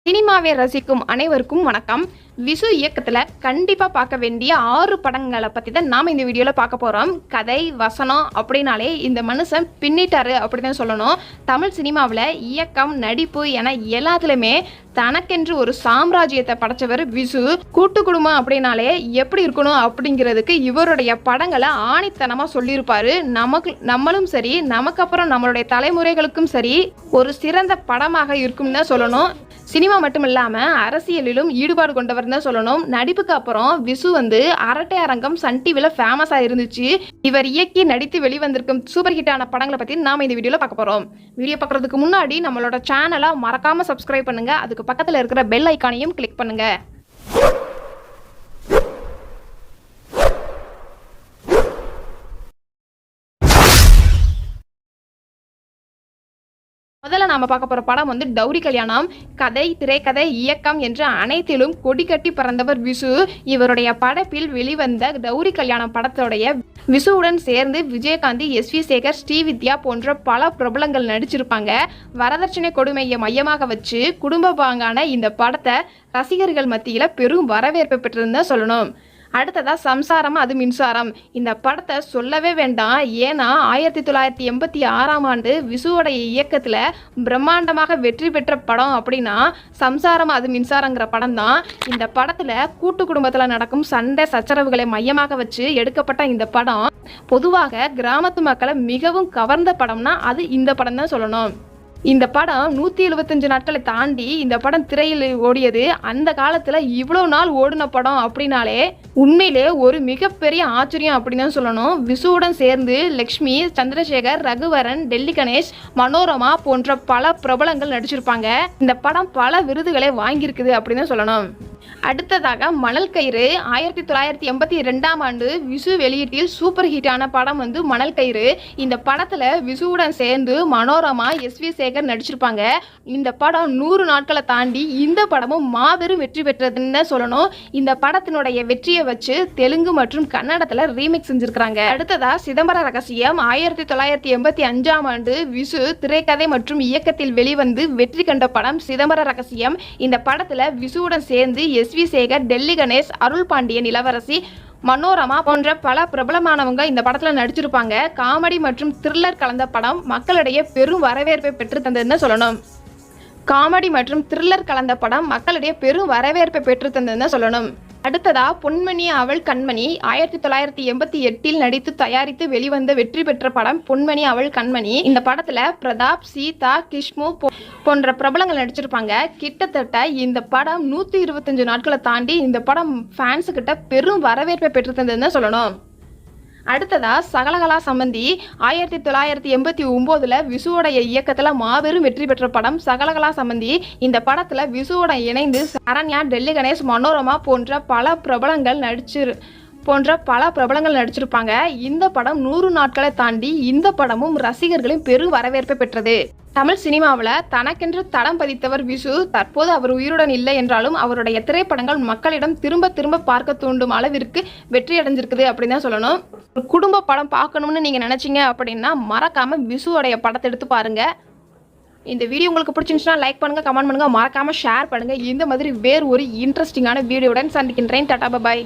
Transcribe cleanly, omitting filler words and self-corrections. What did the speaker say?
சினிமாவை ரசிக்கும் அனைவருக்கும் வணக்கம். விசு இயக்கத்தில் கண்டிப்பாக பார்க்க வேண்டிய 6 படங்களை பற்றி தான் நாம் இந்த வீடியோவில் பார்க்க போகிறோம். கதை வசனம் அப்படின்னாலே இந்த மனுஷன் பின்னிட்டாரு அப்படி தான் சொல்லணும். தமிழ் சினிமாவில் இயக்கம், நடிப்பு என எல்லாத்துலேயுமே தனக்கென்று ஒரு சாம்ராஜ்யத்தை படைச்சவர் விசு. கூட்டு குடும்பம் அப்படின்னாலே எப்படி இருக்கணும் அப்படிங்கிறதுக்கு இவருடைய படங்களை ஆணித்தனமாக சொல்லியிருப்பாரு. நம்மளும் சரி, நமக்கு அப்புறம் நம்மளுடைய தலைமுறைகளுக்கும் சரி ஒரு சிறந்த படமாக இருக்கும்னு தான் சொல்லணும். சினிமா மட்டும் இல்லாமல் அரசியலிலும் ஈடுபாடு கொண்டவர் தான் சொல்லணும். நடிப்புக்கு அப்புறம் விசு அரட்டை அரங்கம் சன் டிவியில் ஃபேமஸாக இருந்துச்சு. இவர் இயக்கி நடித்து வெளிவந்திருக்கும் சூப்பர் ஹிட்டான படங்களை பற்றி நாம் இந்த வீடியோவில் பார்க்க போகிறோம். வீடியோ பார்க்குறதுக்கு முன்னாடி நம்மளோட சேனலை மறக்காமல் சப்ஸ்கிரைப் பண்ணுங்கள். அதுக்கு பக்கத்தில் இருக்கிற பெல் ஐக்கானையும் கிளிக் பண்ணுங்கள். முதல்ல நாம பார்க்க போற படம் டௌரி கல்யாணம். கதை, திரைக்கதை, இயக்கம் என்று அனைத்திலும் கொடி கட்டி பறந்தவர் விசு. இவருடைய படைப்பில் வெளிவந்த கௌரி கல்யாணம் படத்தோடைய விசுவுடன் சேர்ந்து விஜயகாந்த், எஸ்.வி. சேகர், ஸ்ரீவித்யா போன்ற பல பிரபலங்கள் நடிச்சிருப்பாங்க. வரதட்சணை கொடுமையை மையமாக வச்சு குடும்ப பாங்கான இந்த படத்தை ரசிகர்கள் மத்தியில பெரும் வரவேற்பை பெற்றிருந்தா சொல்லணும். அடுத்ததா சம்சாரம் அது மின்சாரம். இந்த படத்தை சொல்லவே வேண்டாம். ஏன்னா 1986ஆம் ஆண்டு விசுவோடைய இயக்கத்தில் பிரம்மாண்டமாக வெற்றி பெற்ற படம் அப்படின்னா சம்சாரம் அது மின்சாரங்கிற படம் தான். இந்த படத்தில் கூட்டு குடும்பத்தில் நடக்கும் சண்டை சச்சரவுகளை மையமாக வச்சு எடுக்கப்பட்ட இந்த படம் பொதுவாக கிராமத்து மக்களை மிகவும் கவர்ந்த படம்னா அது இந்த படம் தான் சொல்லணும். இந்த படம் 175 நாட்களை தாண்டி இந்த படம் திரையில் ஓடியது. அந்த காலத்தில் இவ்வளோ நாள் ஓடின படம் அப்படின்னாலே உண்மையிலே ஒரு மிகப்பெரிய ஆச்சரியம் அப்படின்னு தான் சொல்லணும். விசுவுடன் சேர்ந்து லக்ஷ்மி, சந்திரசேகர், ரகுவரன், டெல்லி கணேஷ், மனோரமா போன்ற பல பிரபலங்கள் நடிச்சிருப்பாங்க. இந்த படம் பல விருதுகளை வாங்கியிருக்குது அப்படின்னு தான் சொல்லணும். அடுத்ததாக மணல் கயிறு. 1982ஆம் ஆண்டு விசு வெளியீட்டில் சூப்பர் ஹிட்டான படம் மணல் கயிறு. இந்த படத்தில் விசுவுடன் சேர்ந்து மனோரமா, எஸ்.வி. சேகர் நடிச்சிருப்பாங்க. இந்த படம் 100 நாட்களை தாண்டி இந்த படமும் மாபெரும் வெற்றி பெற்றதுன்னு தான் சொல்லணும். இந்த படத்தினுடைய வெற்றியை வச்சு தெலுங்கு மற்றும் கன்னடத்தில் ரீமேக் செஞ்சிருக்கிறாங்க. அடுத்ததா சிதம்பர ரகசியம். 1985ஆம் ஆண்டு விசு திரைக்கதை மற்றும் இயக்கத்தில் வெளிவந்து வெற்றி கண்ட படம் சிதம்பர ரகசியம். இந்த படத்தில் விசுவுடன் சேர்ந்து எஸ்.வி. சேகர், டெல்லி கணேஷ், அருள் பாண்டியன், இளவரசி, மனோரமா போன்ற பல பிரபலமானவங்க இந்த படத்தில் நடிச்சிருப்பாங்க. காமெடி மற்றும் த்ரில்லர் கலந்த படம் மக்களிடையே பெரும் வரவேற்பை பெற்று தந்ததுன்னு சொல்லணும். காமெடி மற்றும் த்ரில்லர் கலந்த படம் மக்களிடையே பெரும் வரவேற்பை பெற்று தந்ததுன்னு சொல்லணும். அடுத்ததா பொன்மணி அவள் கண்மணி. 1988இல் நடித்து தயாரித்து வெளிவந்த வெற்றி பெற்ற படம் பொன்மணி அவள் கண்மணி. இந்த படத்துல பிரதாப், சீதா, கிஷ்மு போன்ற பிரபலங்கள் நடிச்சிருப்பாங்க. கிட்டத்தட்ட இந்த படம் 125 நாட்களை தாண்டி இந்த படம் ஃபேன்ஸு கிட்ட பெரும் வரவேற்பை பெற்று தந்ததுன்னு சொல்லணும். அடுத்ததா சகலகலா சம்பந்தி. 1989 விசுவோடைய இயக்கத்தில் மாபெரும் வெற்றி பெற்ற படம் சகலகலா சம்பந்தி. இந்த படத்தில் விசுவோட இணைந்து சரண்யா, டெல்லி கணேஷ், மனோரமா போன்ற பல பிரபலங்கள் நடிச்சிருப்பாங்க. இந்த படம் 100 நாட்களை தாண்டி இந்த படமும் ரசிகர்களின் பெரும் வரவேற்பை பெற்றது. தமிழ் சினிமாவில் தனக்கென்று தடம் பதித்தவர் விசு. தற்போது அவர் உயிருடன் இல்லை என்றாலும் அவருடைய திரைப்படங்கள் மக்களிடம் திரும்ப திரும்ப பார்க்க தூண்டும் அளவிற்கு வெற்றி அடைஞ்சிருக்குது அப்படின்னு தான் சொல்லணும். ஒரு குடும்ப படம் பார்க்கணும்னு நீங்கள் நினச்சிங்க அப்படின்னா மறக்காமல் விசுவோடைய படத்தை எடுத்து பாருங்கள். இந்த வீடியோ உங்களுக்கு பிடிச்சிருந்துச்சுன்னா லைக் பண்ணுங்கள், கமெண்ட் பண்ணுங்கள், மறக்காமல் ஷேர் பண்ணுங்கள். இந்த மாதிரி வேறு ஒரு இன்ட்ரெஸ்டிங்கான வீடியோவுடன் சந்திக்கின்றேன். டாடா, பாய்.